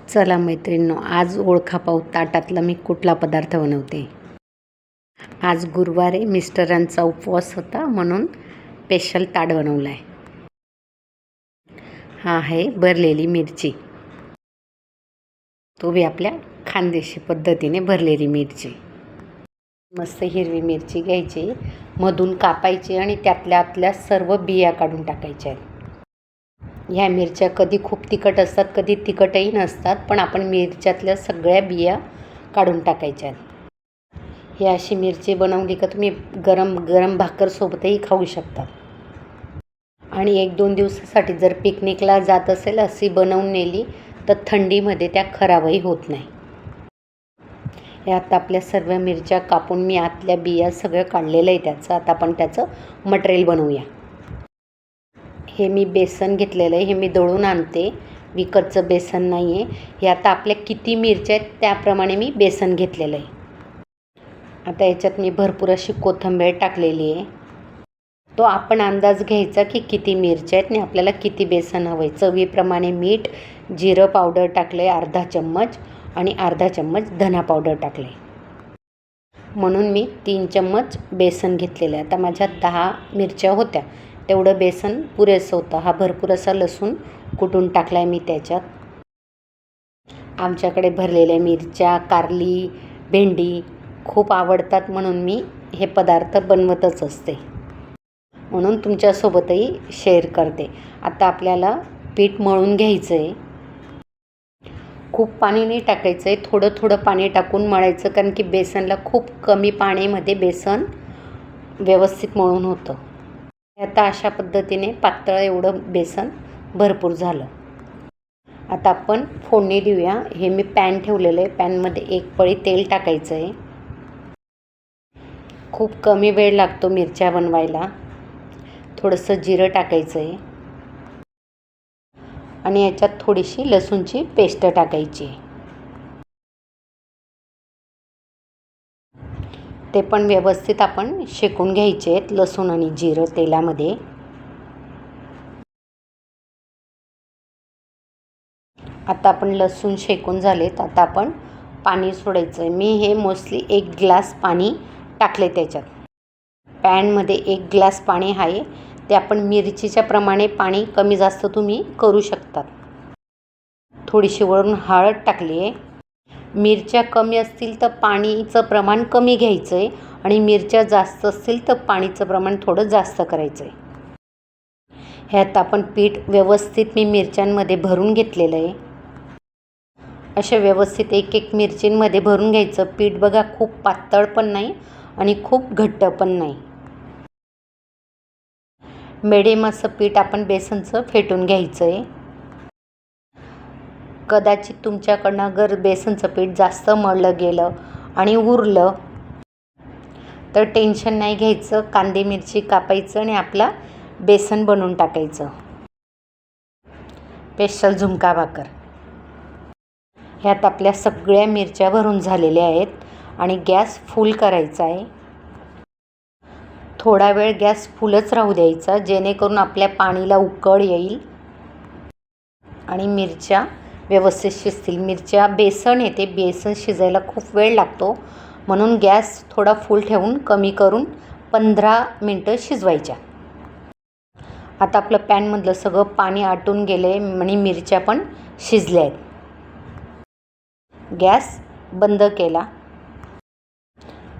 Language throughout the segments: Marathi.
चला मैत्रिणींनो, आज ओळखा पाहू ताटातला मी कुठला पदार्थ बनवते. आज गुरुवारी मिस्टरांचा उपवास होता म्हणून स्पेशल ताट बनवला आहे. हा आहे भरलेली मिरची, तो बी आपल्या खानदेशी पद्धतीने भरलेली मिरची. मस्त हिरवी मिरची घ्यायची, मधून कापायची आणि त्यातल्या सर्व बिया काढून टाकायच्या आहेत. ह्या मिरच्या कधी खूप तिखट असतात, कधी तिखटही नसतात, पण आपण मिरच्यातल्या सगळ्या बिया काढून टाकायच्या आहेत. ही अशी मिरची बनवली का तुम्ही गरम गरम भाकरसोबतही खाऊ शकता. आणि 1-2 दिवसासाठी जर पिकनिकला जात असेल अशी बनवून नेली तर थंडीमध्ये त्या खराबही होत नाही. यात आपल्या सर्व मिरच्या कापून मी आतल्या बिया सगळं काढलेलं आहे त्याचं. आता आपण त्याचं मटेरियल बनवूया. हे मी बेसन घेतलेलं आहे, हे मी दळून आणते, विकतचं बेसन नाही आहे. हे आता आपल्या किती मिरच्या आहेत त्याप्रमाणे मी बेसन घेतलेलं आहे. आता याच्यात मी भरपूर अशी कोथिंबीर टाकलेली आहे. तो आपण अंदाज घ्यायचा की किती मिरच्या आहेत आणि आपल्याला किती बेसन हवं आहे. चवीप्रमाणे मीठ, जिरं पावडर टाकलं आहे अर्धा चम्मच आणि अर्धा चम्मच धना पावडर टाकलं आहे. म्हणून मी 3 चम्मच बेसन घेतलेलं आहे. आता माझ्या 10 मिरच्या होत्या, तेवढं बेसन पुरेसं होतं. हा भरपूर असा लसूण कुटून टाकला आहे मी त्याच्यात. आमच्याकडे भरलेल्या मिरच्या, कारली, भेंडी खूप आवडतात म्हणून मी हे पदार्थ बनवतच असते, म्हणून तुमच्यासोबतही शेअर करते. आता आपल्याला पीठ मळून घ्यायचं आहे. खूप पाणी नाही टाकायचं आहे, थोडं थोडं पाणी टाकून मळायचं, कारण की बेसनला खूप कमी पाण्यामध्ये बेसन व्यवस्थित मळून होतं. आता अशा पद्धतीने पातळ एवढं बेसन भरपूर झालं. आता आपण फोडणी देऊया. हे मी पॅन ठेवलेलं आहे, पॅनमध्ये 1 पळी तेल टाकायचं आहे. खूप कमी वेळ लागतो मिरच्या बनवायला. थोडंसं जिरं टाकायचं आहे आणि याच्यात थोडीशी लसूणची पेस्ट टाकायची आहे. ते पण व्यवस्थित आपण शेकून घ्यायचे आहेत, लसूण आणि जिरं तेलामध्ये. आता आपण लसूण शेकून झालेत. आता आपण पाणी सोडायचं आहे. मी हे मोस्टली 1 ग्लास पाणी टाकले त्याच्यात. पॅनमध्ये 1 ग्लास पाणी आहे, ते आपण मिरचीच्या प्रमाणे पाणी कमी जास्त तुम्ही करू शकता. थोडीशी वरून हळद टाकली आहे. मिरच्या कमी असतील तर पाणीचं प्रमाण कमी घ्यायचं आहे आणि मिरच्या जास्त असतील तर पाणीचं प्रमाण थोडं जास्त करायचं आहे. ह्यात आपण पीठ व्यवस्थित मी मिरच्यांमध्ये भरून घेतलेलं आहे. अशा व्यवस्थित 1-1 मिरचींमध्ये भरून घ्यायचं. पीठ बघा, खूप पातळ पण नाही आणि खूप घट्ट पण नाही. मिडियम असं पीठ आपण बेसनचं फेटून घ्यायचं आहे. कदाचित तुमच्याकडनं जर बेसनचं पीठ जास्त मळलं गेलं आणि उरलं तर टेन्शन नाही घ्यायचं. कांदे मिरची कापायचं आणि आपला बेसन बनवून टाकायचं. स्पेशल झुणका भाकर. ह्यात आपल्या सगळ्या मिरच्या भरून झालेल्या आहेत आणि गॅस फुल करायचा आहे. थोडा वेळ गॅस फुलच राहू द्यायचा, जेणेकरून आपल्या पाणीला उकळ येईल आणि मिरच्या व्यवस्थित शिजतील. मिरच्या बेसन येते, बेसन शिजायला खूप वेळ लागतो, म्हणून गॅस थोडा फुल ठेवून कमी करून 15 मिनटं शिजवायच्या. आता आपलं पॅनमधलं सगळं पाणी आटून गेलं आहे आणि मिरच्या पण शिजल्या आहेत. गॅस बंद केला.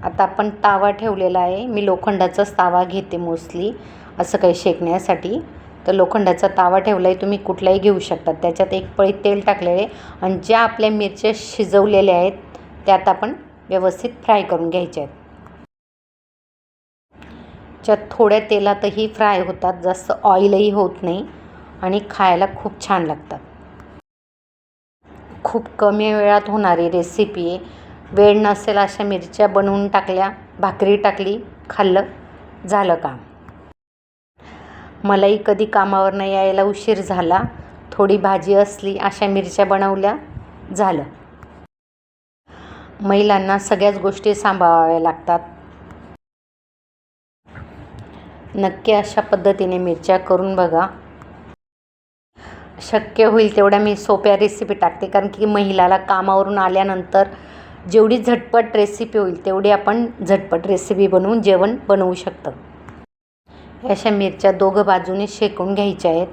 आता आपण तावा ठेवलेला आहे. मी लोखंडाचाच तावा घेते मोस्टली असं काही शेकण्यासाठी. तर लोखंडाचा तावा ठेवला आहे, तुम्ही कुठलाही घेऊ शकता. त्याच्यात 1 पळी तेल टाकलेले आणि ज्या आपल्या मिरच्या शिजवलेल्या आहेत त्यात आपण व्यवस्थित फ्राय करून घ्यायच्या आहेत. ज्यात थोड्या तेलातही फ्राय होतात, जास्त ऑइलही होत नाही आणि खायला खूप छान लागतात. खूप कमी वेळात होणारी रेसिपी आहे. वेळ नसेल अशा मिरच्या बनवून टाकल्या, भाकरी टाकली, खाल्लं, झालं काम. मलाही कधी कामावरनं यायला उशीर झाला, थोडी भाजी असली, अशा मिरच्या बनवल्या, झालं. महिलांना सगळ्याच गोष्टी सांभाळाव्या लागतात. नक्की अशा पद्धतीने मिरच्या करून बघा. शक्य होईल तेवढ्या मी सोप्या रेसिपी टाकते, कारण की महिलाला कामावरून आल्यानंतर जेवढी झटपट रेसिपी होईल तेवढी आपण झटपट रेसिपी बनवून जेवण बनवू शकतो. अशा मिरच्या दोघं बाजूने शेकून घ्यायच्या आहेत.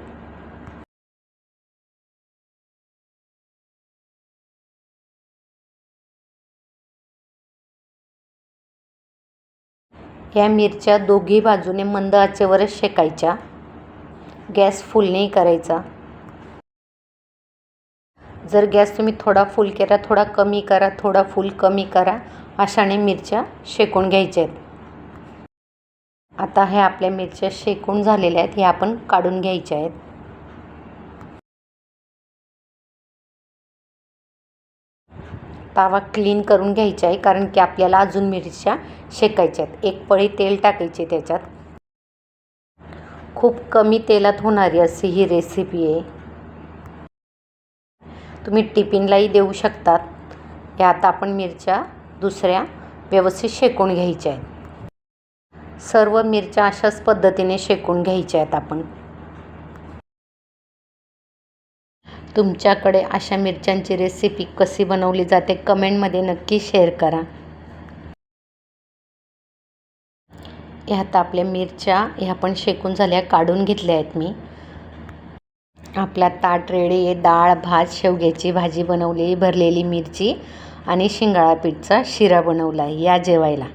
या मिरच्या दोघी बाजूने मंद आचेवरच शेकायच्या. गॅस फुल नाही करायचा. जर गॅस तुम्ही थोडा फुल केला, थोडा कमी करा, थोडा फुल कमी करा, अशाने मिरच्या शेकून घ्यायच्या आहेत. आता हे आपल्या मिरच्या शेकून झालेल्या आहेत, हे आपण काढून घ्यायच्या आहेत. तवा क्लीन करून घ्यायचा आहे, कारण की आपल्याला अजून मिरच्या शेकायच्या आहेत. एक पळी तेल टाकायचे त्याच्यात. खूप कमी तेलात होणारी अशी ही रेसिपी आहे. तुम्ही टिफिनलाही देऊ शकतात. या आता आपण मिरच्या दुसऱ्या व्यवस्थित शेकून घ्यायच्या आहेत. सर्व मिरच्या अशाच पद्धतीने शेकून घ्यायच्या आहेत आपण. तुमच्याकडे अशा मिरच्यांची रेसिपी कशी बनवली जाते कमेंटमध्ये नक्की शेअर करा. ह्यात आपल्या मिरच्या ह्या पण शेकून झाल्या, काढून घेतल्या आहेत मी. आपला ताट रेडी आहे. डाळ, भात, शेवग्याची भाजी बनवली, भरलेली मिरची आणि शिंगाळा पीठचा शिरा बनवला आहे. या जेवायला.